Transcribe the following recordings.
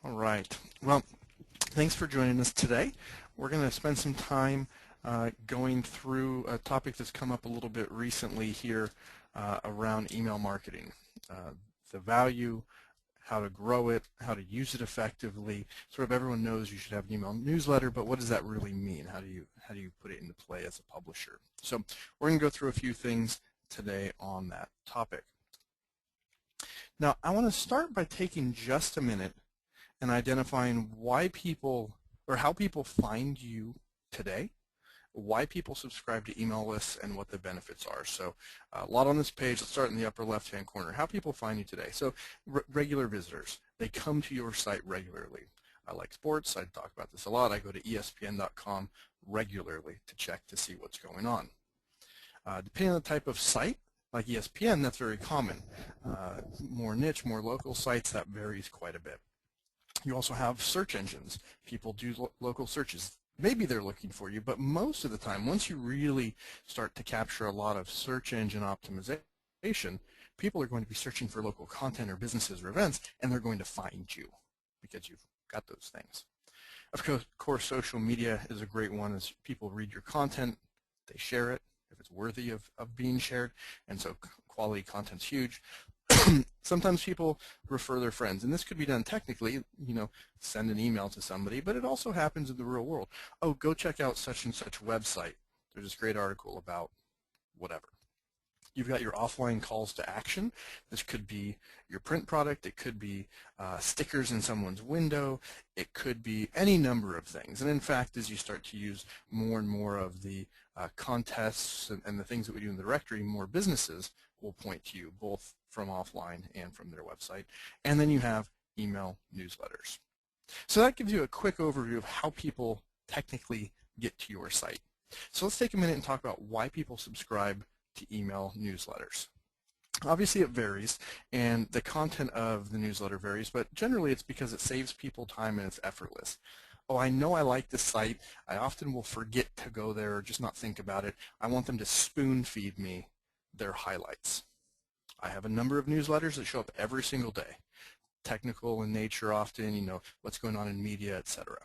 All right. Well, thanks for joining us today. We're going to spend some time going through a topic that's come up a little bit recently here around email marketing. The value, how to grow it, how to use it effectively. Sort of everyone knows you should have an email newsletter, but what does that really mean? How do you put it into play as a publisher? So we're going to go through a few things today on that topic. Now, I want to start by taking just a minute and identifying why people, or how people find you today, why people subscribe to email lists, and what the benefits are. So a lot on this page. Let's start in the upper left-hand corner. How people find you today. So regular visitors, they come to your site regularly. I like sports. I talk about this a lot. I go to ESPN.com regularly to check to see what's going on. Depending on the type of site, like ESPN, that's very common. More niche, more local sites, that varies quite a bit. You also have search engines. People do local searches. Maybe they're looking for you, but most of the time, once you really start to capture a lot of search engine optimization, people are going to be searching for local content or businesses or events, and they're going to find you because you've got those things. Of course, social media is a great one. As people read your content, they share it if it's worthy of being shared, and so quality content's huge. Sometimes people refer their friends, and this could be done technically, send an email to somebody, but it also happens in the real world. Oh, go check out such and such website. There's this great article about whatever. You've got your offline calls to action. This could be your print product. It could be stickers in someone's window. It could be any number of things. And in fact, as you start to use more and more of the contests and the things that we do in the directory, more businesses will point to you, both from offline and from their website. And then you have email newsletters. So that gives you a quick overview of how people technically get to your site. So let's take a minute and talk about why people subscribe to email newsletters. Obviously it varies, and the content of the newsletter varies, but generally it's because it saves people time and it's effortless. Oh, I know I like this site. I often will forget to go there or just not think about it. I want them to spoon feed me their highlights. I have a number of newsletters that show up every single day. Technical in nature often, what's going on in media, etc.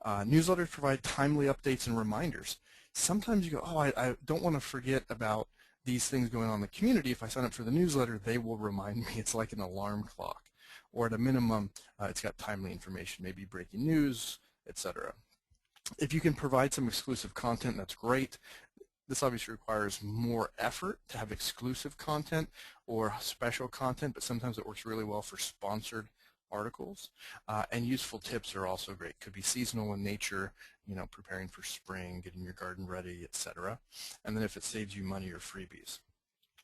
Newsletters provide timely updates and reminders. Sometimes you go, oh, I don't want to forget about these things going on in the community. If I sign up for the newsletter, they will remind me. It's like an alarm clock. Or at a minimum, it's got timely information, maybe breaking news, etc. If you can provide some exclusive content, that's great. This obviously requires more effort to have exclusive content or special content, but sometimes it works really well for sponsored articles. And useful tips are also great. Could be seasonal in nature, preparing for spring, getting your garden ready, etc. And then if it saves you money or freebies.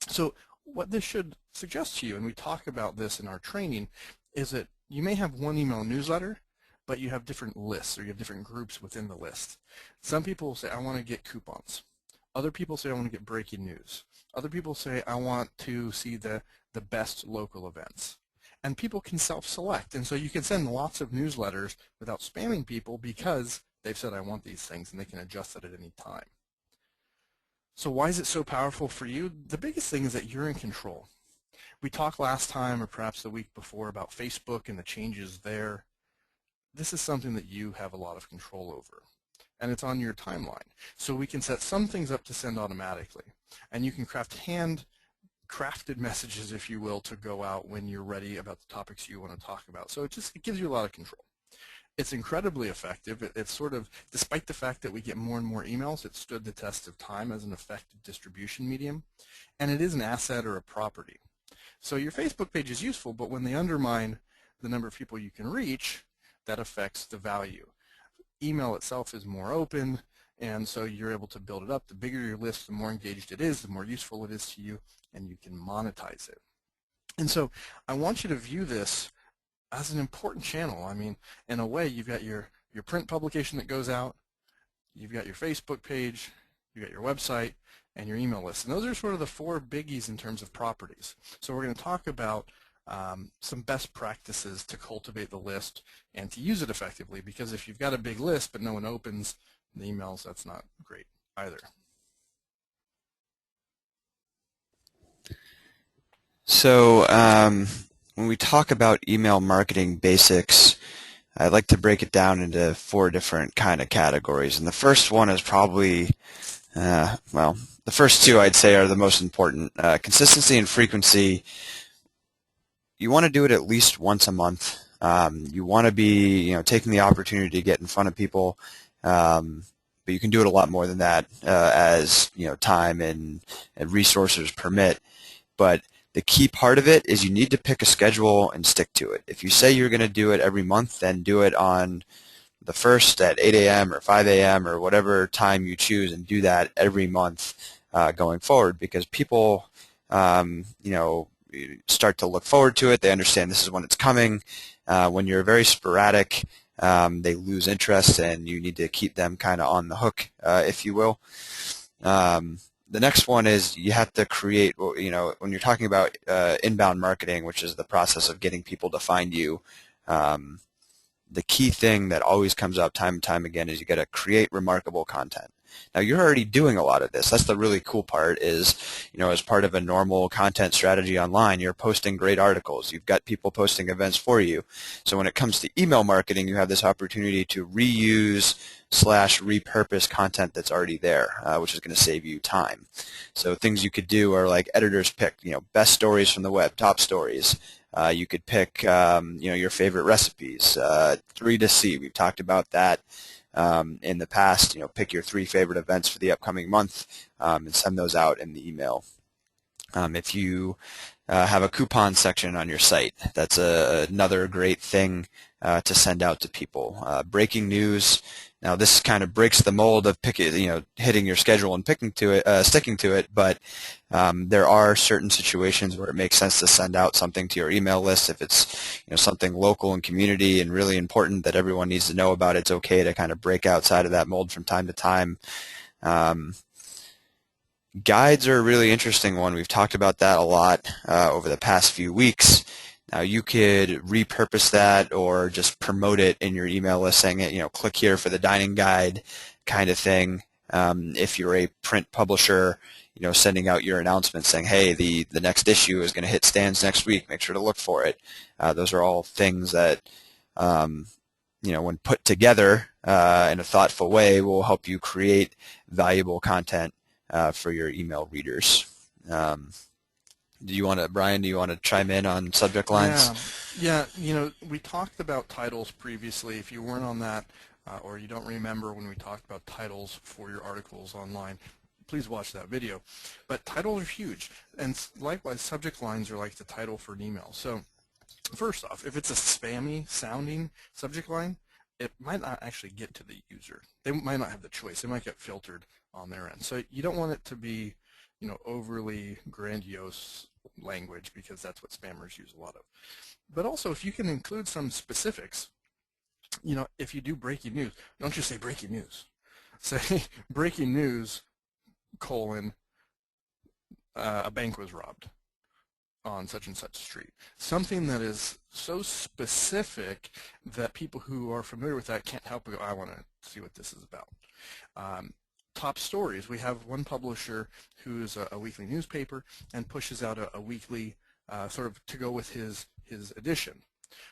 So what this should suggest to you, and we talk about this in our training, is that you may have one email newsletter, but you have different lists, or you have different groups within the list. Some people will say, I want to get coupons. Other people say, I want to get breaking news. Other people say, I want to see the best local events. And people can self-select, and so you can send lots of newsletters without spamming people because they've said, I want these things, and they can adjust that at any time. So why is it so powerful for you? The biggest thing is that you're in control. We talked last time, or perhaps the week before, about Facebook and the changes there. This is something that you have a lot of control over, and it's on your timeline. So we can set some things up to send automatically, and you can craft handcrafted messages, if you will, to go out when you're ready about the topics you want to talk about. So it gives you a lot of control. It's incredibly effective. It's sort of, despite the fact that we get more and more emails, it stood the test of time as an effective distribution medium, and it is an asset or a property. So your Facebook page is useful, but when they undermine the number of people you can reach, that affects the value. Email itself is more open, and so you're able to build it up. The bigger your list, the more engaged it is, the more useful it is to you, and you can monetize it. And so I want you to view this as an important channel. I mean, in a way, you've got your print publication that goes out, you've got your Facebook page, you've got your website, and your email list. And those are sort of the four biggies in terms of properties. So we're going to talk about some best practices to cultivate the list and to use it effectively, because if you've got a big list but no one opens the emails, that's not great either. So when we talk about email marketing basics, I'd like to break it down into 4 different kind of categories. And the first one is probably, well, the first 2 I'd say are the most important. Consistency and frequency. You want to do it at least once a month. You want to be, taking the opportunity to get in front of people, but you can do it a lot more than that as time and resources permit. But the key part of it is you need to pick a schedule and stick to it. If you say you're going to do it every month, then do it on the 1st at 8 a.m. or 5 a.m. or whatever time you choose, and do that every month going forward, because people, start to look forward to it. They understand this is when it's coming. When you're very sporadic, they lose interest, and you need to keep them kind of on the hook, if you will. The next one is you have to create, when you're talking about inbound marketing, which is the process of getting people to find you, the key thing that always comes up time and time again is you got to create remarkable content. Now, you're already doing a lot of this. That's the really cool part is, as part of a normal content strategy online, you're posting great articles. You've got people posting events for you. So when it comes to email marketing, you have this opportunity to reuse / repurpose content that's already there, which is going to save you time. So things you could do are like editor's pick, best stories from the web, top stories. You could pick, your favorite recipes. 3 to see, we've talked about that in the past. Pick your 3 favorite events for the upcoming month and send those out in the email. If you have a coupon section on your site, that's another great thing to send out to people. Breaking news. Now, this kind of breaks the mold of hitting your schedule and sticking to it. But there are certain situations where it makes sense to send out something to your email list. If it's something local and community and really important that everyone needs to know about, it's okay to kind of break outside of that mold from time to time. Guides are a really interesting one. We've talked about that a lot over the past few weeks. Now, you could repurpose that or just promote it in your email list, saying, click here for the dining guide kind of thing. If you're a print publisher, sending out your announcement saying, hey, the next issue is going to hit stands next week. Make sure to look for it. Those are all things that, when put together in a thoughtful way, will help you create valuable content for your email readers. Brian, do you want to chime in on subject lines? Yeah. We talked about titles previously. If you weren't on that or you don't remember when we talked about titles for your articles online, please watch that video. But titles are huge, and likewise, subject lines are like the title for an email. So first off, if it's a spammy sounding subject line, it might not actually get to the user. They might not have the choice. It might get filtered on their end. So you don't want it to be overly grandiose language, because that's what spammers use a lot of. But also, if you can include some specifics, if you do breaking news, don't just say breaking news. Say breaking news, a bank was robbed on such and such street. Something that is so specific that people who are familiar with that can't help but go, I want to see what this is about. Top stories. We have one publisher who's a weekly newspaper and pushes out a weekly sort of to go with his edition.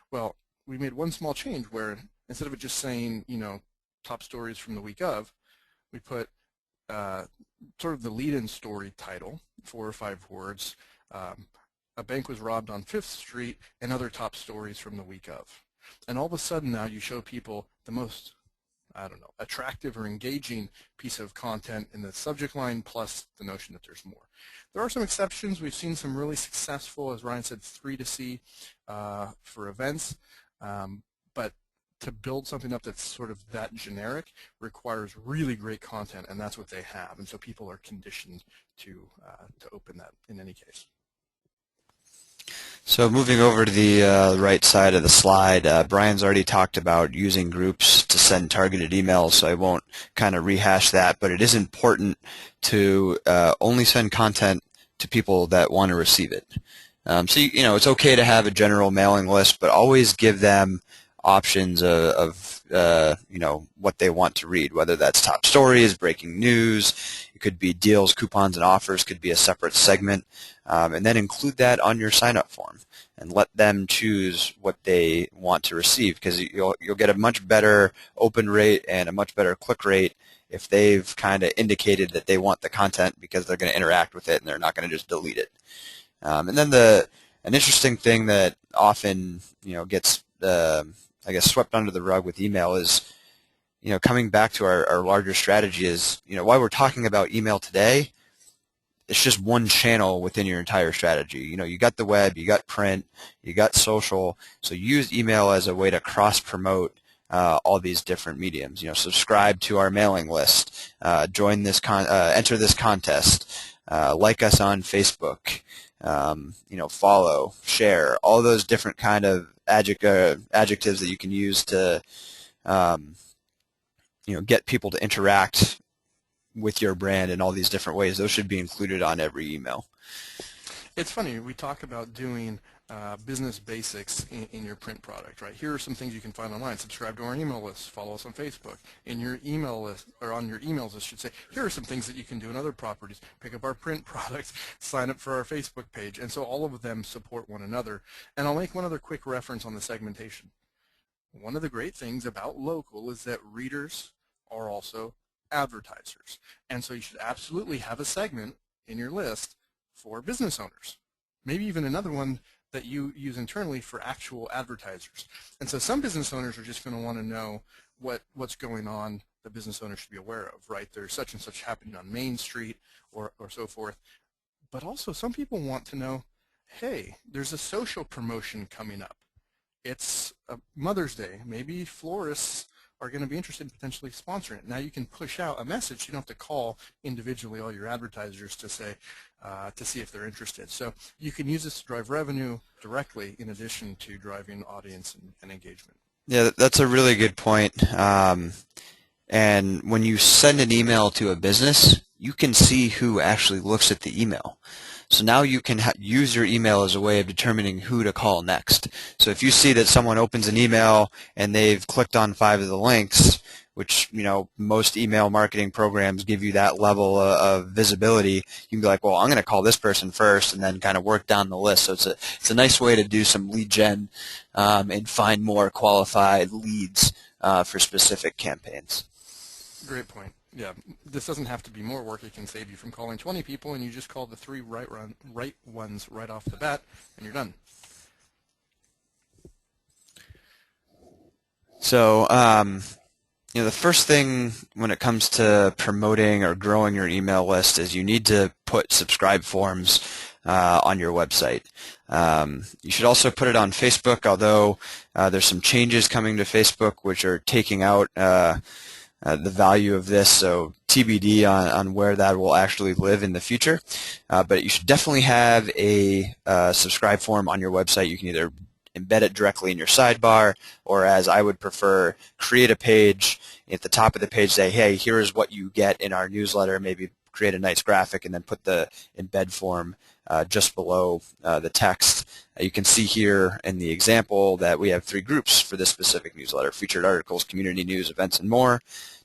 Well, we made one small change where instead of it just saying, top stories from the week of, we put sort of the lead-in story title, 4 or 5 words, a bank was robbed on 5th Street, and other top stories from the week of. And all of a sudden now you show people the most, attractive or engaging piece of content in the subject line, plus the notion that there's more. There are some exceptions. We've seen some really successful, as Ryan said, 3 to see for events, but to build something up that's sort of that generic requires really great content, and that's what they have. And so people are conditioned to open that in any case. So moving over to the right side of the slide, Brian's already talked about using groups to send targeted emails, so I won't kind of rehash that, but it is important to only send content to people that want to receive it. So it's okay to have a general mailing list, but always give them options of what they want to read, whether that's top stories, breaking news, it could be deals, coupons, and offers, could be a separate segment, and then include that on your sign-up form. and let them choose what they want to receive, because you'll get a much better open rate and a much better click rate if they've kind of indicated that they want the content, because they're going to interact with it and they're not going to just delete it. And then an interesting thing that often gets I guess swept under the rug with email is coming back to our larger strategy is while we're talking about email today, it's just one channel within your entire strategy. You got the web, you got print, you got social, so use email as a way to cross-promote all these different mediums. Subscribe to our mailing list, join this enter this contest, like us on Facebook, follow, share, all those different kind of adjectives that you can use to get people to interact with your brand in all these different ways. Those should be included on every email. It's funny, we talk about doing business basics in your print product, right? Here are some things you can find online. Subscribe to our email list, follow us on Facebook. In your email list, or on your emails, I should say, here are some things that you can do in other properties. Pick up our print product, sign up for our Facebook page, and so all of them support one another. And I'll make one other quick reference on the segmentation. One of the great things about local is that readers are also advertisers. And so you should absolutely have a segment in your list for business owners. Maybe even another one that you use internally for actual advertisers. And so some business owners are just going to want to know what's going on the business owner should be aware of, right? There's such and such happening on Main Street or so forth. But also some people want to know, hey, there's a social promotion coming up. It's Mother's Day. Maybe florists are going to be interested in potentially sponsoring it. Now you can push out a message. You don't have to call individually all your advertisers to say to see if they're interested. So you can use this to drive revenue directly in addition to driving audience and engagement. Yeah, that's a really good point. And when you send an email to a business, you can see who actually looks at the email. So now you can use your email as a way of determining who to call next. So if you see that someone opens an email and they've clicked on 5 of the links, which most email marketing programs give you that level of visibility, you can be like, well, I'm going to call this person first, and then kind of work down the list. So it's a nice way to do some lead gen and find more qualified leads for specific campaigns. Great point. Yeah, this doesn't have to be more work. It can save you from calling 20 people, and you just call the 3 right ones right off the bat, and you're done. So, the first thing when it comes to promoting or growing your email list is you need to put subscribe forms on your website. You should also put it on Facebook, although there's some changes coming to Facebook which are taking out the value of this, so TBD on where that will actually live in the future. But you should definitely have a subscribe form on your website. You can either embed it directly in your sidebar, or as I would prefer, create a page at the top of the page, say, hey, here is what you get in our newsletter, maybe create a nice graphic, and then put the embed form just below the text. You can see here in the example that we have 3 groups for this specific newsletter: featured articles, community news, events, and more,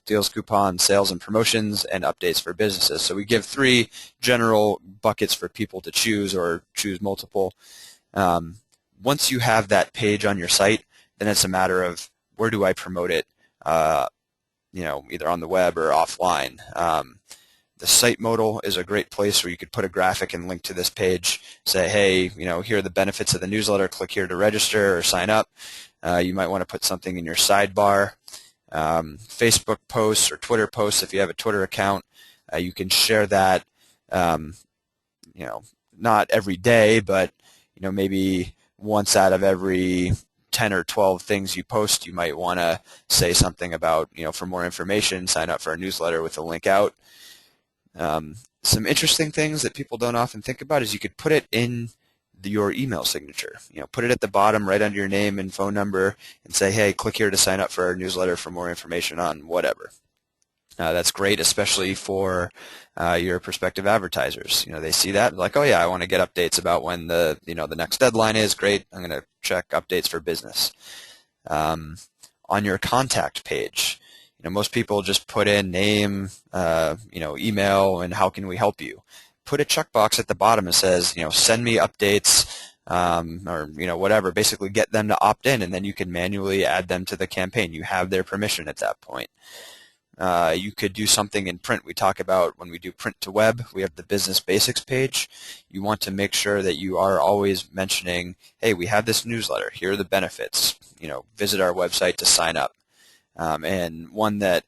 deals, coupons, sales and promotions, and updates for businesses. So we give 3 general buckets for people to choose, or choose multiple. Once you have that page on your site, then it's a matter of where do I promote it, either on the web or offline. The site modal is a great place where you could put a graphic and link to this page. Say, hey, here are the benefits of the newsletter. Click here to register or sign up. You might want to put something in your sidebar. Facebook posts or Twitter posts, if you have a Twitter account, you can share that, not every day, but maybe once out of every 10 or 12 things you post, you might want to say something about, for more information, sign up for our newsletter with a link out. Some interesting things that people don't often think about is you could put it in your email signature. Put it at the bottom right under your name and phone number and say, hey, click here to sign up for our newsletter for more information on whatever. That's great, especially for your prospective advertisers. They see that, like, oh yeah, I want to get updates about when the next deadline is. Great, I'm going to check updates for business. On your contact page, most people just put in name, email, and how can we help you. Put a checkbox at the bottom that says, send me updates or whatever. Basically, get them to opt in, and then you can manually add them to the campaign. You have their permission at that point. You could do something in print. We talk about when we do print to web, we have the business basics page. You want to make sure that you are always mentioning, hey, we have this newsletter. Here are the benefits. Visit our website to sign up. And one that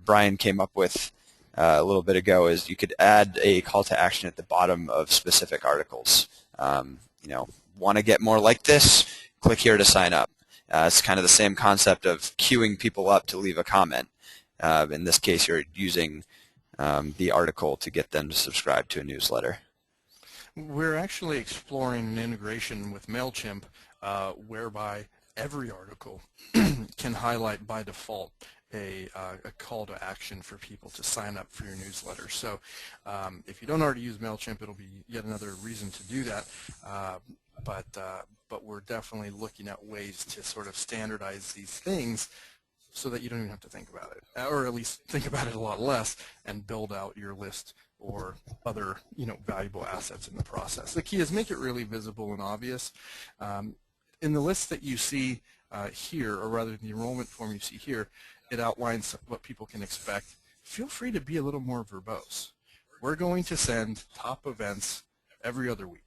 Brian came up with a little bit ago is you could add a call to action at the bottom of specific articles. Want to get more like this? Click here to sign up. It's kind of the same concept of queuing people up to leave a comment. In this case, you're using the article to get them to subscribe to a newsletter. We're actually exploring an integration with MailChimp whereby every article can highlight by default a call to action for people to sign up for your newsletter. So if you don't already use MailChimp, it'll be yet another reason to do that. But we're definitely looking at ways to sort of standardize these things so that you don't even have to think about it, or at least think about it a lot less, and build out your list or other valuable assets in the process. The key is make it really visible and obvious. In the list that you see here, or rather the enrollment form you see here, it outlines what people can expect. Feel free to be a little more verbose. We're going to send top events every other week.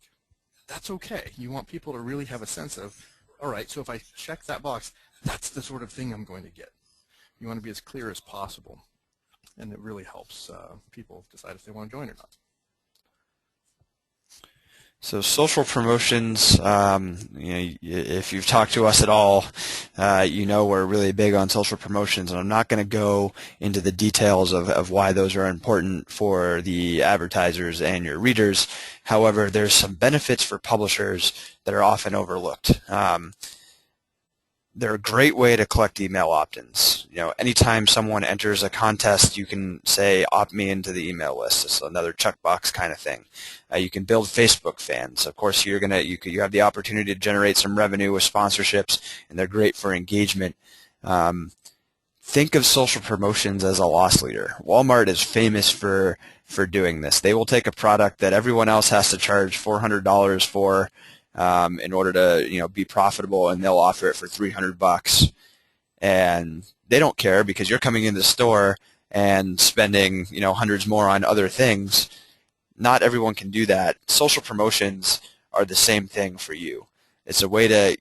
That's okay. You want people to really have a sense of, all right, so if I check that box, that's the sort of thing I'm going to get. You want to be as clear as possible, and it really helps people decide if they want to join or not. So social promotions, if you've talked to us at all, we're really big on social promotions, and I'm not going to go into the details of why those are important for the advertisers and your readers. However, there's some benefits for publishers that are often overlooked. They're a great way to collect email opt-ins. Anytime someone enters a contest, you can say, opt me into the email list. It's another checkbox kind of thing. You can build Facebook fans. Of course, you have the opportunity to generate some revenue with sponsorships, and they're great for engagement. Think of social promotions as a loss leader. Walmart is famous for doing this. They will take a product that everyone else has to charge $400 for, in order to be profitable, and they'll offer it for $300, and they don't care because you're coming into the store and spending hundreds more on other things. Not everyone can do that. Social promotions are the same thing for you. It's a way to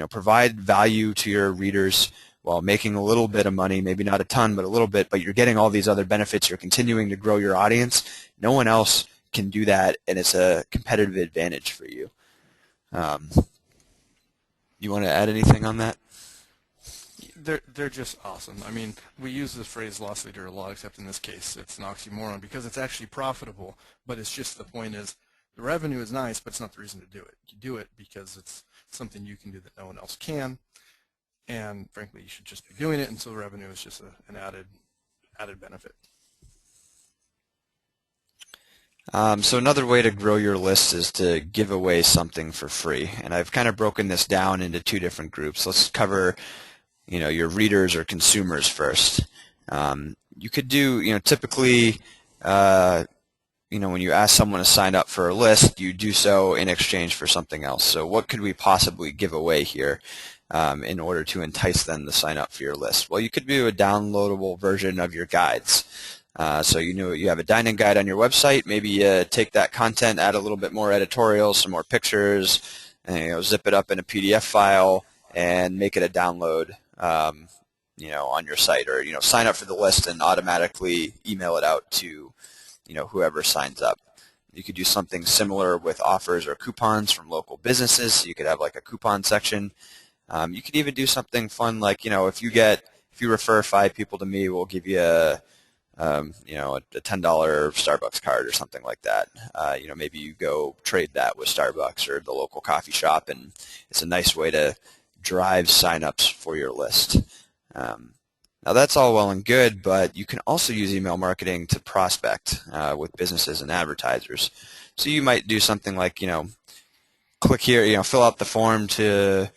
provide value to your readers while making a little bit of money, maybe not a ton, but a little bit, but you're getting all these other benefits. You're continuing to grow your audience. No one else can do that, and it's a competitive advantage for you. You want to add anything on that? They're just awesome. I mean, we use the phrase loss leader a lot, except in this case it's an oxymoron because it's actually profitable, but it's just the point is the revenue is nice, but it's not the reason to do it. You do it because it's something you can do that no one else can, and frankly, you should just be doing it, and so the revenue is just an added benefit. So another way to grow your list is to give away something for free. And I've kind of broken this down into two different groups. Let's cover, your readers or consumers first. You could do, typically, when you ask someone to sign up for a list, you do so in exchange for something else. So what could we possibly give away here in order to entice them to sign up for your list? Well, you could do a downloadable version of your guides. So you have a dining guide on your website. Maybe you take that content, add a little bit more editorials, some more pictures, and zip it up in a PDF file and make it a download, on your site, or sign up for the list and automatically email it out to whoever signs up. You could do something similar with offers or coupons from local businesses. So you could have like a coupon section. You could even do something fun like if you refer 5 people to me, we'll give you a $10 Starbucks card or something like that. Maybe you go trade that with Starbucks or the local coffee shop, and it's a nice way to drive signups for your list. Now that's all well and good, but you can also use email marketing to prospect with businesses and advertisers. So you might do something like, click here, fill out the form to,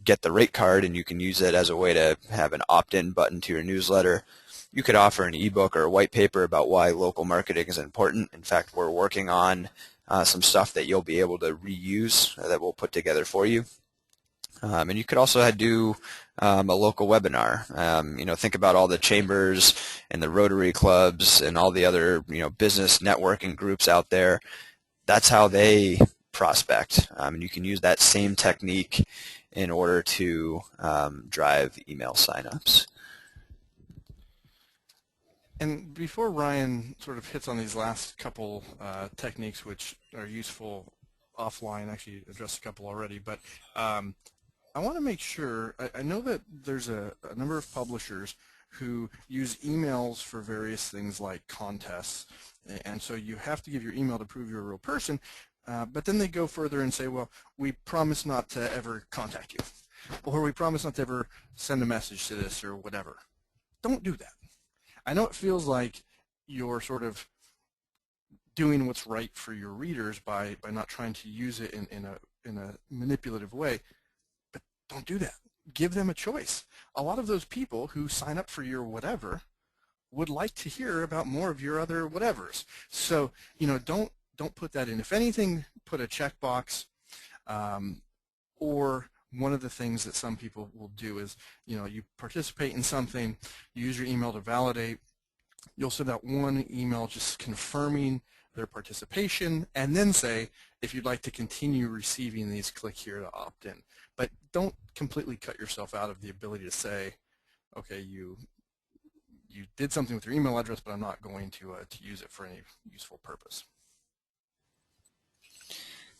get the rate card, and you can use it as a way to have an opt-in button to your newsletter. You could offer an ebook or a white paper about why local marketing is important. In fact, we're working on some stuff that you'll be able to reuse that we'll put together for you. And you could also do a local webinar. Think about all the chambers and the Rotary clubs and all the other business networking groups out there. That's how they prospect. And you can use that same technique in order to drive email signups. And before Ryan sort of hits on these last couple techniques, which are useful offline, actually addressed a couple already, but I want to make sure, I know that there's a number of publishers who use emails for various things like contests, and so you have to give your email to prove you're a real person, but then they go further and say, well, we promise not to ever contact you, or we promise not to ever send a message to this or whatever. Don't do that. I know it feels like you're sort of doing what's right for your readers by not trying to use it in a manipulative way, but don't do that. Give them a choice. A lot of those people who sign up for your whatever would like to hear about more of your other whatevers. So, don't put that in. If anything, put a checkbox, or one of the things that some people will do is, you participate in something, you use your email to validate, you'll send out one email just confirming their participation, and then say, if you'd like to continue receiving these, click here to opt in. But don't completely cut yourself out of the ability to say, okay, you did something with your email address, but I'm not going to use it for any useful purpose.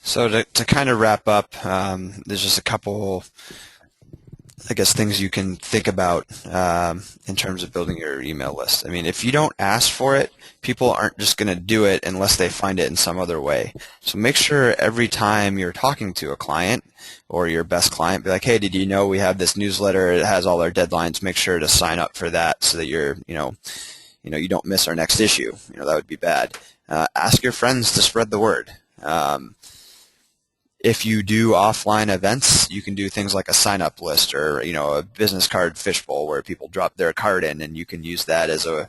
So to kind of wrap up, there's just a couple, I guess, things you can think about in terms of building your email list. I mean, if you don't ask for it, people aren't just going to do it unless they find it in some other way. So make sure every time you're talking to a client or your best client, be like, hey, did you know we have this newsletter? It has all our deadlines. Make sure to sign up for that so that you don't miss our next issue. That would be bad. Ask your friends to spread the word. If you do offline events, you can do things like a sign-up list or a business card fishbowl where people drop their card in, and you can use that as a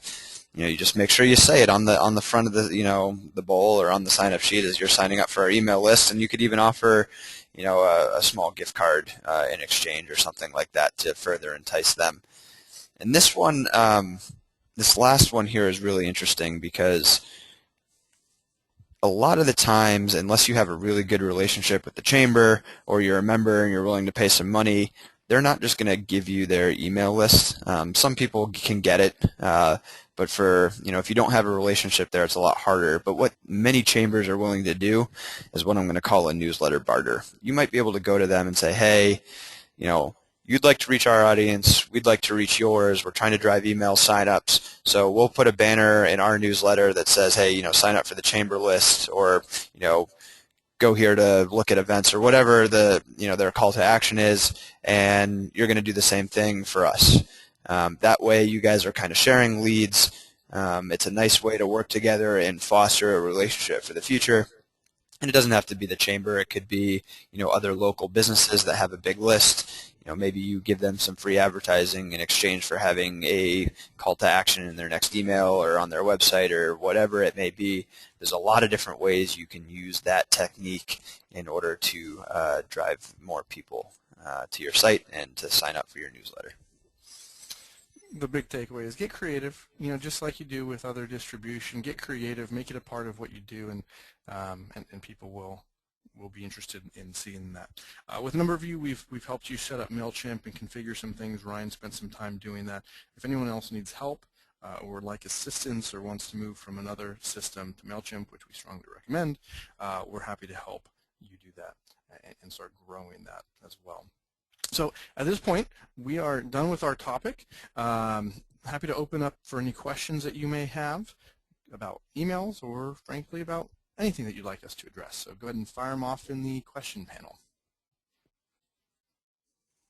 you just make sure you say it on the front of the bowl or on the sign-up sheet as you're signing up for our email list, and you could even offer a small gift card in exchange or something like that to further entice them. And this last one here is really interesting because a lot of the times, unless you have a really good relationship with the chamber or you're a member and you're willing to pay some money, they're not just going to give you their email list. Some people can get it, but if you don't have a relationship there, it's a lot harder. But what many chambers are willing to do is what I'm going to call a newsletter barter. You might be able to go to them and say, hey, you'd like to reach our audience, we'd like to reach yours, we're trying to drive email signups, so we'll put a banner in our newsletter that says, hey, sign up for the chamber list, or, go here to look at events, or whatever their call to action is, and you're going to do the same thing for us. That way you guys are kind of sharing leads. It's a nice way to work together and foster a relationship for the future. And it doesn't have to be the chamber. It could be, other local businesses that have a big list. Maybe you give them some free advertising in exchange for having a call to action in their next email or on their website or whatever it may be. There's a lot of different ways you can use that technique in order to drive more people to your site and to sign up for your newsletter. The big takeaway is get creative, just like you do with other distribution. Get creative, make it a part of what you do, and people will be interested in seeing that. With a number of you, we've helped you set up MailChimp and configure some things. Ryan spent some time doing that. If anyone else needs help or would like assistance or wants to move from another system to MailChimp, which we strongly recommend, we're happy to help you do that and start growing that as well. So at this point, we are done with our topic. Happy to open up for any questions that you may have about emails or, frankly, about anything that you'd like us to address. So go ahead and fire them off in the question panel.